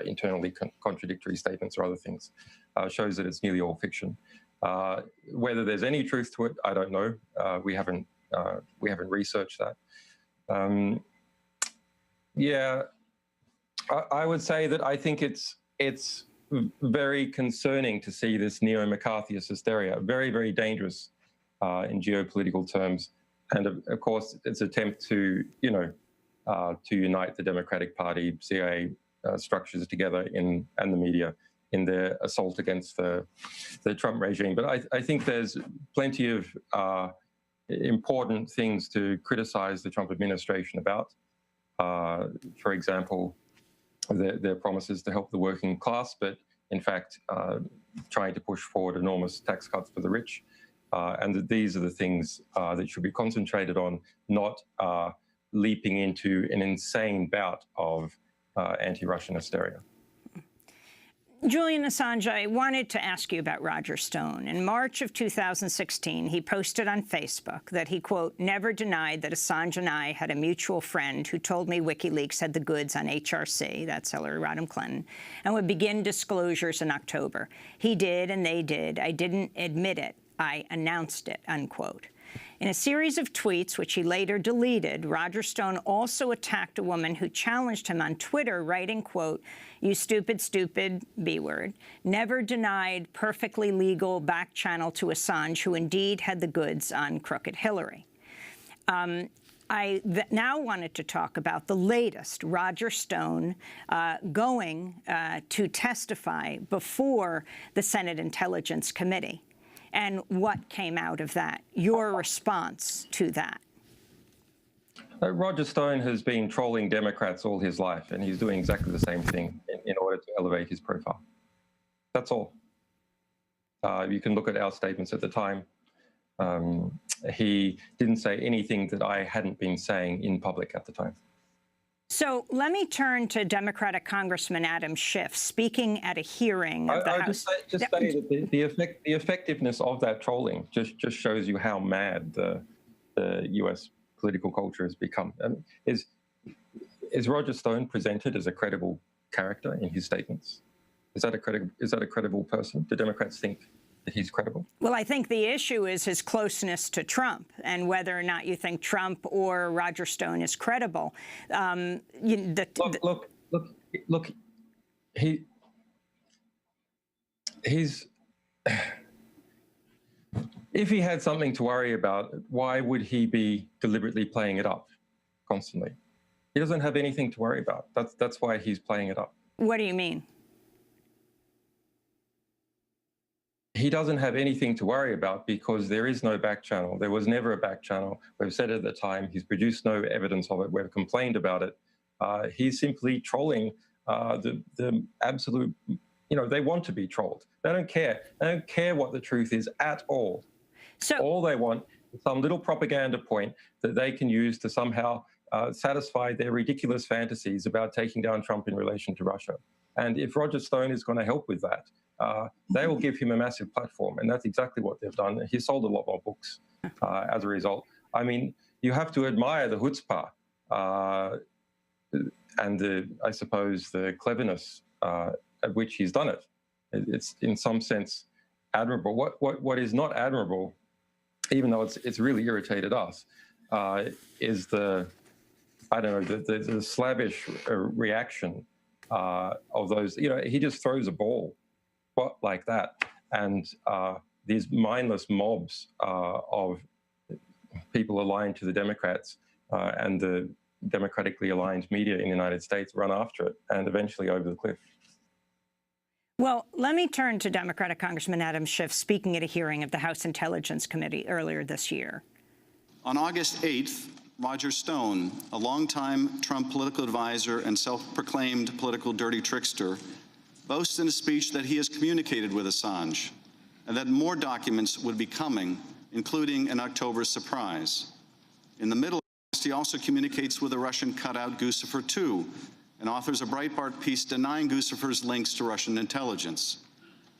internally contradictory statements or other things, shows that it's nearly all fiction. Whether there's any truth to it, I don't know. We haven't researched that. Yeah, I would say that I think it's very concerning to see this neo-McCarthyist hysteria, very, very dangerous in geopolitical terms. And of course, its attempt to, to unite the Democratic Party, CIA structures together and the media in their assault against the Trump regime. But I think there's plenty of important things to criticize the Trump administration about. For example, their promises to help the working class, but in fact, trying to push forward enormous tax cuts for the rich. And that these are the things that should be concentrated on, not leaping into an insane bout of anti-Russian hysteria. Julian Assange, I wanted to ask you about Roger Stone. In March of 2016, he posted on Facebook that he, quote, never denied that Assange and I had a mutual friend who told me WikiLeaks had the goods on HRC, that's Hillary Rodham Clinton, and would begin disclosures in October. He did, and they did. I didn't admit it. I announced it, unquote. In a series of tweets, which he later deleted, Roger Stone also attacked a woman who challenged him on Twitter, writing, quote, you stupid, stupid, B-word, never denied perfectly legal back channel to Assange, who indeed had the goods on crooked Hillary. I now wanted to talk about the latest, Roger Stone going to testify before the Senate Intelligence Committee. And what came out of that, your response to that? Roger Stone has been trolling Democrats all his life, and he's doing exactly the same thing in order to elevate his profile. That's all. You can look at our statements at the time. He didn't say anything that I hadn't been saying in public at the time. So let me turn to Democratic Congressman Adam Schiff speaking at a hearing of the House. Just say that the effectiveness of that trolling just shows you how mad the U.S. political culture has become. Is Roger Stone presented as a credible character in his statements? Is that a credible person? Do Democrats think that he's credible? Well, I think the issue is his closeness to Trump and whether or not you think Trump or Roger Stone is credible. Look, he's if he had something to worry about, why would he be deliberately playing it up constantly? He doesn't have anything to worry about. That's why he's playing it up. What do you mean? He doesn't have anything to worry about because there is no back channel. There was never a back channel. We've said it at the time. He's produced no evidence of it. We've complained about it. He's simply trolling the absolute, they want to be trolled. They don't care. They don't care what the truth is at all. So all they want is some little propaganda point that they can use to somehow satisfy their ridiculous fantasies about taking down Trump in relation to Russia. And if Roger Stone is going to help with that, they will give him a massive platform, and that's exactly what they've done. He sold a lot more books as a result. I mean, you have to admire the chutzpah and I suppose the cleverness at which he's done it. It's in some sense admirable. What is not admirable, even though it's really irritated us, is the slavish reaction of those. He just throws a ball like that, and these mindless mobs of people aligned to the Democrats and the democratically aligned media in the United States run after it and eventually over the cliff. Well, let me turn to Democratic Congressman Adam Schiff speaking at a hearing of the House Intelligence Committee earlier this year. On August 8th, Roger Stone, a longtime Trump political advisor and self-proclaimed political dirty trickster, boasts in a speech that he has communicated with Assange and that more documents would be coming, including an October surprise. In the Middle East, he also communicates with a Russian cutout Guccifer II and authors a Breitbart piece denying Guccifer's links to Russian intelligence.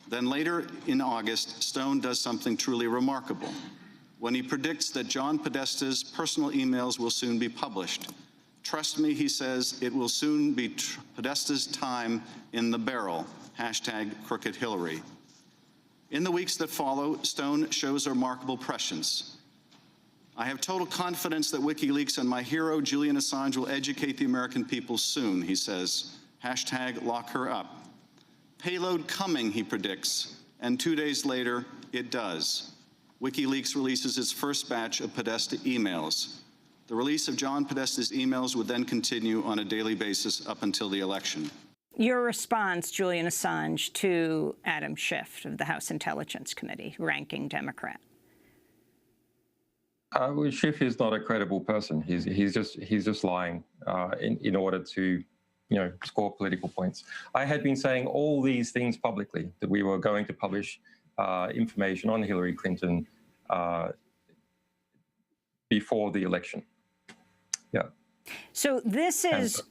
Then later in August, Stone does something truly remarkable when he predicts that John Podesta's personal emails will soon be published. Trust me, he says, it will soon be Podesta's time in the barrel, #CrookedHillary. In the weeks that follow, Stone shows a remarkable prescience. I have total confidence that WikiLeaks and my hero, Julian Assange, will educate the American people soon, he says, #LockHerUp. Payload coming, he predicts, and 2 days later, it does. WikiLeaks releases its first batch of Podesta emails. The release of John Podesta's emails would then continue on a daily basis up until the election. Your response, Julian Assange, to Adam Schiff of the House Intelligence Committee, ranking Democrat? Well, Schiff is not a credible person. He's just lying in order to, score political points. I had been saying all these things publicly, that we were going to publish information on Hillary Clinton before the election. Yeah. So this is,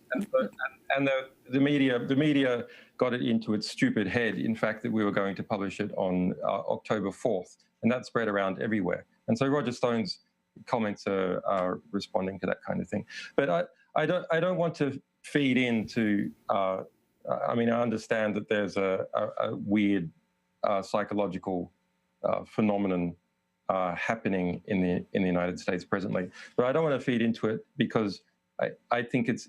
and the media got it into its stupid head, in fact, that we were going to publish it on October 4th, and that spread around everywhere. And so Roger Stone's comments are responding to that kind of thing. But I don't want to feed into. I mean, I understand that there's a weird psychological phenomenon happening in the United States presently, but I don't want to feed into it because I think it's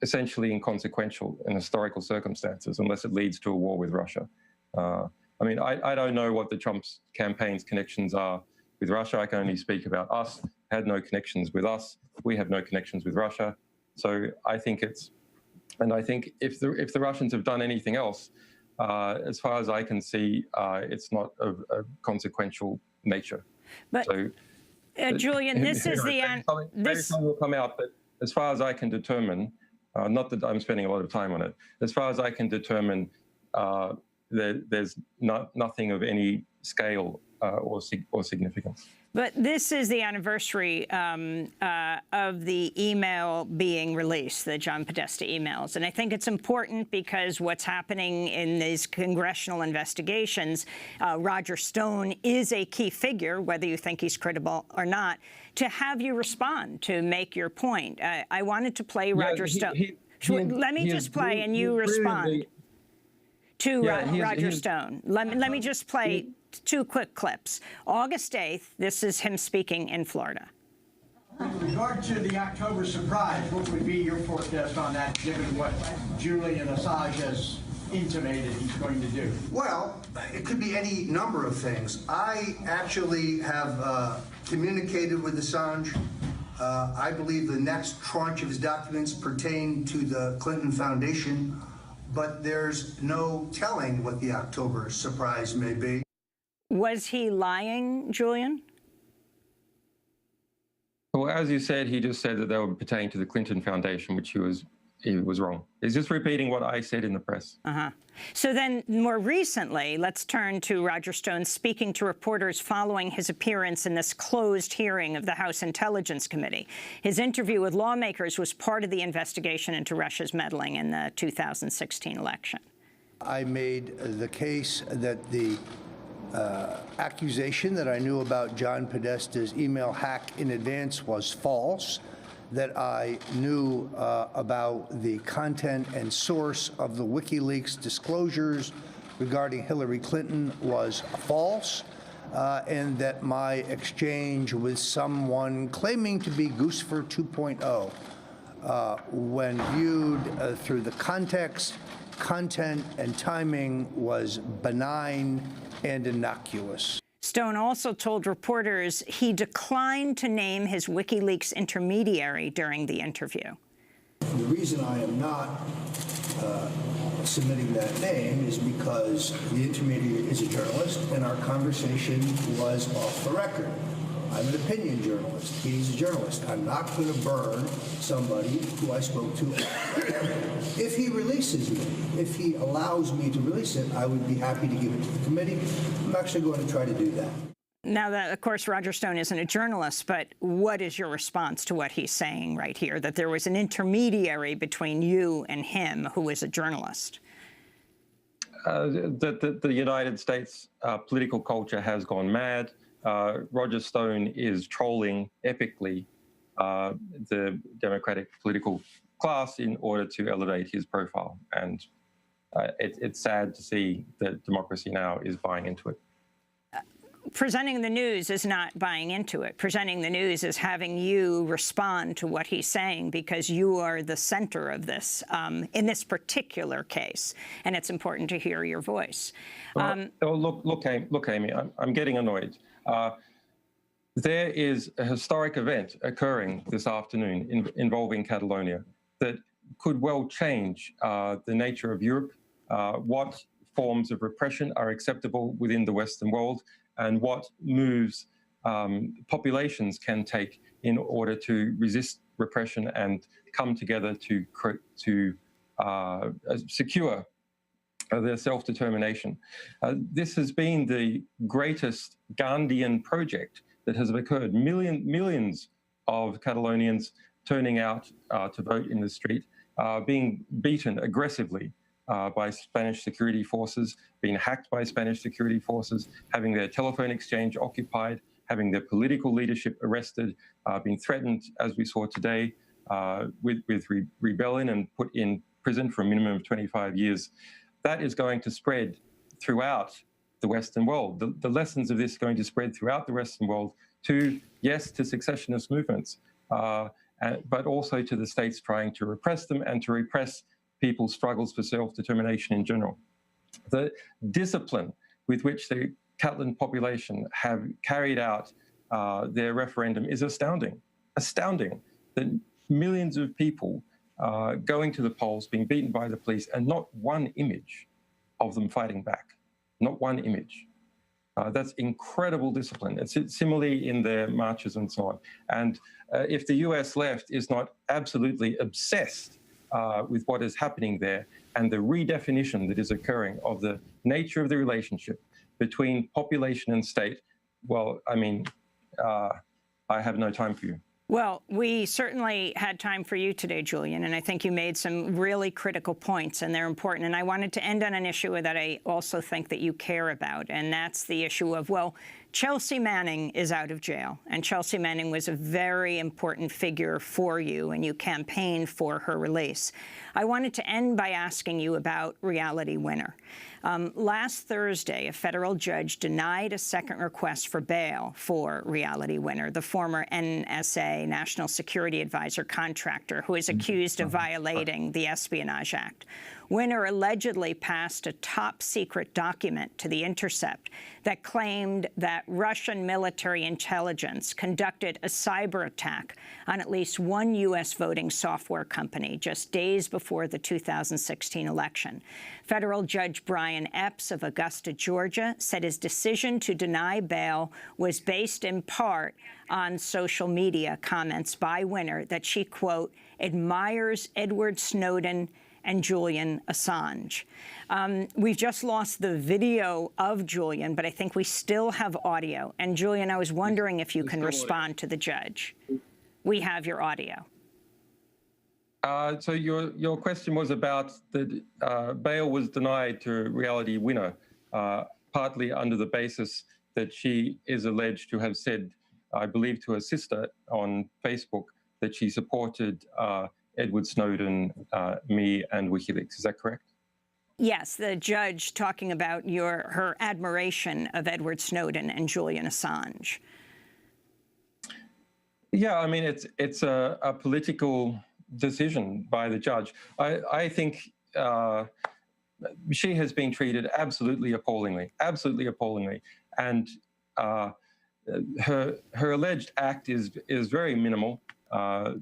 essentially inconsequential in historical circumstances unless it leads to a war with Russia. I mean, I don't know what the Trump's campaign's connections are with Russia. I can only speak about us. Had no connections with us. We have no connections with Russia. So I think I think if the Russians have done anything else, as far as I can see, it's not of a consequential nature. But so, Julian, this is the maybe something will come out. But as far as I can determine, not that I'm spending a lot of time on it, as far as I can determine, there's nothing of any scale or significance. But this is the anniversary of the email being released, the John Podesta emails. And I think it's important because what's happening in these congressional investigations, Roger Stone is a key figure, whether you think he's credible or not, to have you respond, to make your point. I wanted to play Roger Stone. Let me just play and you respond to Roger Stone. Let me just play 2 quick clips. August 8th, this is him speaking in Florida. With regard to the October surprise, what would be your forecast on that, given what Julian Assange has intimated he's going to do? Well, it could be any number of things. I actually have communicated with Assange. I believe the next tranche of his documents pertain to the Clinton Foundation, but there's no telling what the October surprise may be. Was he lying, Julian? Well, as you said, he just said that they were pertaining to the Clinton Foundation, which he was wrong. He's just repeating what I said in the press. So then, more recently, let's turn to Roger Stone speaking to reporters following his appearance in this closed hearing of the House Intelligence Committee. His interview with lawmakers was part of the investigation into Russia's meddling in the 2016 election. I made the case that the accusation that I knew about John Podesta's email hack in advance was false, that I knew about the content and source of the WikiLeaks disclosures regarding Hillary Clinton was false, and that my exchange with someone claiming to be Goosefer 2.0, when viewed through the context, content, and timing, was benign and innocuous. Stone also told reporters he declined to name his WikiLeaks intermediary during the interview. The reason I am not submitting that name is because the intermediary is a journalist, and our conversation was off the record. I'm an opinion journalist. He's a journalist. I'm not going to burn somebody who I spoke to. If he releases me, if he allows me to release it, I would be happy to give it to the committee. I'm actually going to try to do that. Now, that, of course, Roger Stone isn't a journalist, but what is your response to what he's saying right here, that there was an intermediary between you and him who is a journalist? The United States political culture has gone mad. Roger Stone is trolling epically the Democratic political class in order to elevate his profile. And it's sad to see that Democracy Now! Is buying into it. presenting the news is not buying into it. Presenting the news is having you respond to what he's saying, because you are the center of this in this particular case, and it's important to hear your voice. Look, Amy, I'm getting annoyed. There is a historic event occurring this afternoon involving Catalonia that could well change the nature of Europe, what forms of repression are acceptable within the Western world, and what moves populations can take in order to resist repression and come together to secure their self-determination. This has been the greatest Gandhian project that has occurred. Millions of Catalonians turning out to vote in the street, being beaten aggressively by Spanish security forces, being hacked by Spanish security forces, having their telephone exchange occupied, having their political leadership arrested, being threatened, as we saw today, with rebellion and put in prison for a minimum of 25 years. That is going to spread throughout the Western world. The lessons of this are going to spread throughout the Western world to, yes, to secessionist movements, but also to the states trying to repress them and to repress people's struggles for self-determination in general. The discipline with which the Catalan population have carried out their referendum is astounding. Astounding that millions of people going to the polls, being beaten by the police, and not one image of them fighting back. Not one image. That's incredible discipline. It's similarly in their marches and so on. And if the US left is not absolutely obsessed with what is happening there and the redefinition that is occurring of the nature of the relationship between population and state, well, I mean, I have no time for you. Well, we certainly had time for you today, Julian, and I think you made some really critical points, and they're important. And I wanted to end on an issue that I also think that you care about, and that's the issue of, well, Chelsea Manning is out of jail, and Chelsea Manning was a very important figure for you, and you campaigned for her release. I wanted to end by asking you about Reality Winner. Last Thursday, a federal judge denied a second request for bail for Reality Winner, the former NSA, National Security Advisor contractor, who is accused of violating the Espionage Act. Winner allegedly passed a top-secret document to The Intercept that claimed that Russian military intelligence conducted a cyber attack on at least one U.S. voting software company just days before the 2016 election. Federal Judge Brian Epps of Augusta, Georgia, said his decision to deny bail was based in part on social media comments by Winner that she, quote, admires Edward Snowden and Julian Assange. We've just lost the video of Julian, but I think we still have audio. And Julian, I was wondering if you can respond to the judge. We have your audio. So your question was about the bail was denied to Reality Winner, partly under the basis that she is alleged to have said, I believe to her sister on Facebook, that she supported Edward Snowden, me, and WikiLeaks. Is that correct? Yes, the judge talking about her admiration of Edward Snowden and Julian Assange. Yeah, I mean, it's a political decision by the judge. I think she has been treated absolutely appallingly, and her alleged act is very minimal.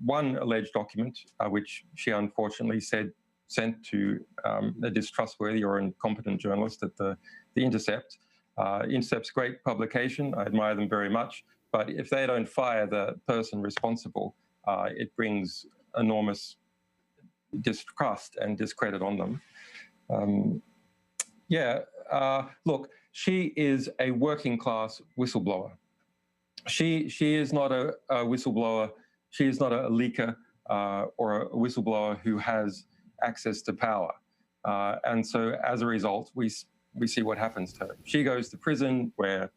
One alleged document, which she unfortunately sent to a distrustworthy or incompetent journalist at the Intercept. Intercept's a great publication. I admire them very much. But if they don't fire the person responsible, it brings enormous distrust and discredit on them. Look, she is a working class whistleblower. She is not a whistleblower. She is not a leaker or a whistleblower who has access to power. And so as a result, we see what happens to her. She goes to prison where,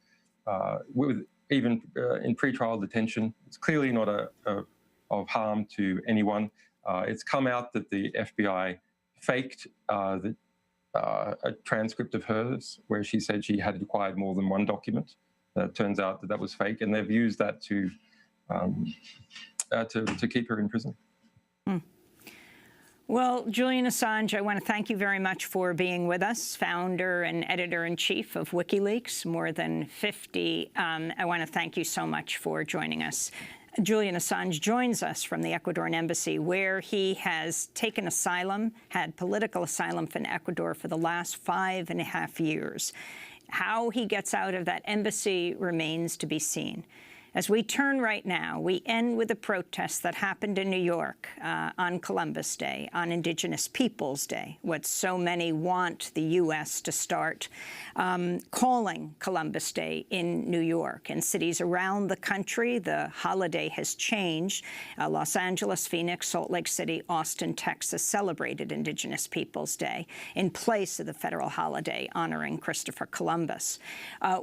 even in pretrial detention, it's clearly not of harm to anyone. It's come out that the FBI faked a transcript of hers where she said she had acquired more than one document. It turns out that was fake, and they've used that to keep her in prison. Well, Julian Assange, I want to thank you very much for being with us, founder and editor-in-chief of WikiLeaks, more than 50. I want to thank you so much for joining us. Julian Assange joins us from the Ecuadorian embassy, where he has taken asylum, had political asylum from Ecuador for the last 5.5 years. How he gets out of that embassy remains to be seen. As we turn right now, we end with a protest that happened in New York on Columbus Day, on Indigenous Peoples Day, what so many want the U.S. to start calling Columbus Day in New York. In cities around the country, the holiday has changed. Los Angeles, Phoenix, Salt Lake City, Austin, Texas celebrated Indigenous Peoples Day in place of the federal holiday honoring Christopher Columbus.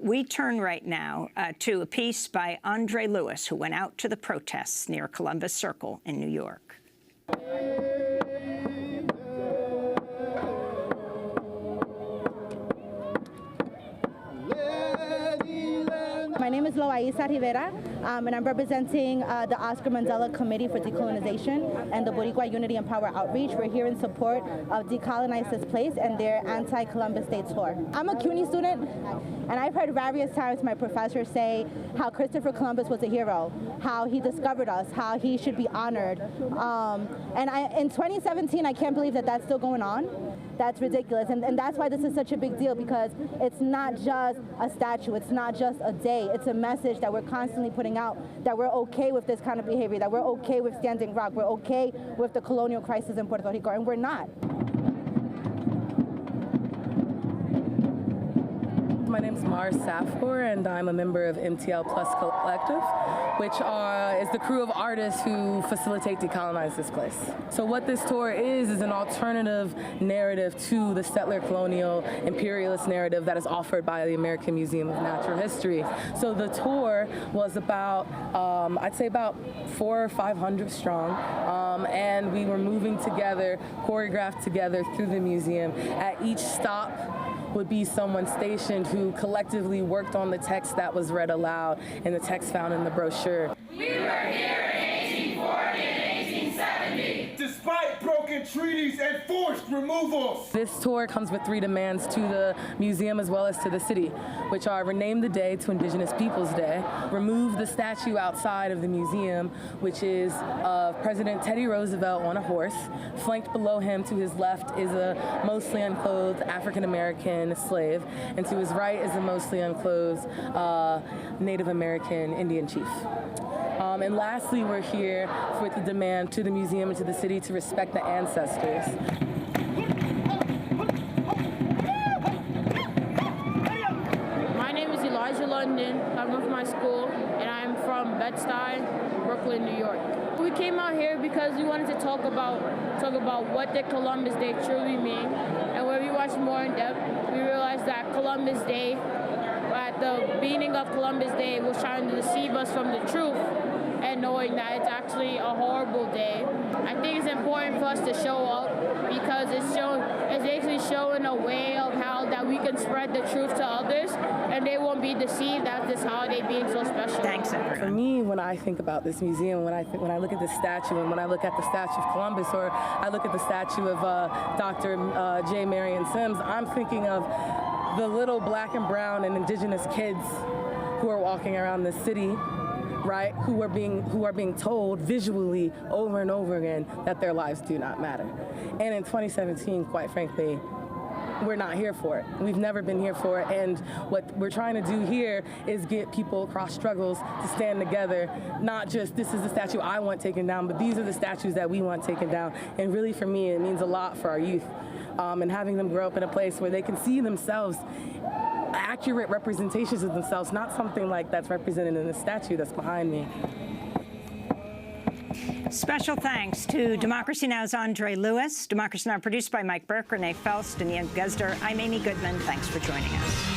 We turn right now to a piece by Andre Lewis, who went out to the protests near Columbus Circle in New York. My name is Loaiza Rivera, and I'm representing the Oscar Mandela Committee for Decolonization and the Boricua Unity and Power Outreach. We're here in support of Decolonize This Place and their anti-Columbus Day tour. I'm a CUNY student, and I've heard various times my professors say how Christopher Columbus was a hero, how he discovered us, how he should be honored. In 2017, I can't believe that that's still going on. That's ridiculous, and that's why this is such a big deal, because it's not just a statue, it's not just a day, it's a message that we're constantly putting out, that we're okay with this kind of behavior, that we're okay with Standing Rock, we're okay with the colonial crisis in Puerto Rico, and we're not. My name is Mars Saffor, and I'm a member of MTL Plus Collective, which is the crew of artists who facilitate Decolonize This Place. So what this tour is an alternative narrative to the settler colonial imperialist narrative that is offered by the American Museum of Natural History. So the tour was about, I'd say about 400 or 500 strong, and we were moving together, choreographed together through the museum. At each stop would be someone stationed who collectively worked on the text that was read aloud and the text found in the brochure. We were here in 1840 and 1870. Despite broken treaties and forced removals. This tour comes with 3 demands to the museum as well as to the city, which are rename the day to Indigenous Peoples Day, remove the statue outside of the museum, which is of President Teddy Roosevelt on a horse. Flanked below him to his left is a mostly unclothed African-American slave, and to his right is a mostly unclothed Native American Indian chief. And lastly, we're here with the demand to the museum and to the city to respect the ancestors. My name is Elijah London. I'm with my school, and I'm from Bed-Stuy, Brooklyn, New York. We came out here because we wanted to talk about what did Columbus Day truly mean. And when we watched more in depth, we realized that Columbus Day, at the beginning of Columbus Day, was trying to deceive us from the truth, and knowing that it's actually a horrible day. I think it's important for us to show up because it's basically showing a way of how that we can spread the truth to others and they won't be deceived at this holiday being so special. Thanks, everyone. For me, when I think about this museum, when I look at the statue, and when I look at the statue of Columbus, or I look at the statue of Dr. J. Marion Sims, I'm thinking of the little black and brown and indigenous kids who are walking around the city, right, who are being told visually over and over again that their lives do not matter. And in 2017, quite frankly, we're not here for it. We've never been here for it, and what we're trying to do here is get people across struggles to stand together, not just this is the statue I want taken down, but these are the statues that we want taken down. And really for me, it means a lot for our youth, and having them grow up in a place where they can see themselves, accurate representations of themselves, not something like that's represented in the statue that's behind me. Special thanks to Democracy Now!'s Andre Lewis. Democracy Now! Produced by Mike Burke, Renee Felst, and Ian Guzder. I'm Amy Goodman. Thanks for joining us.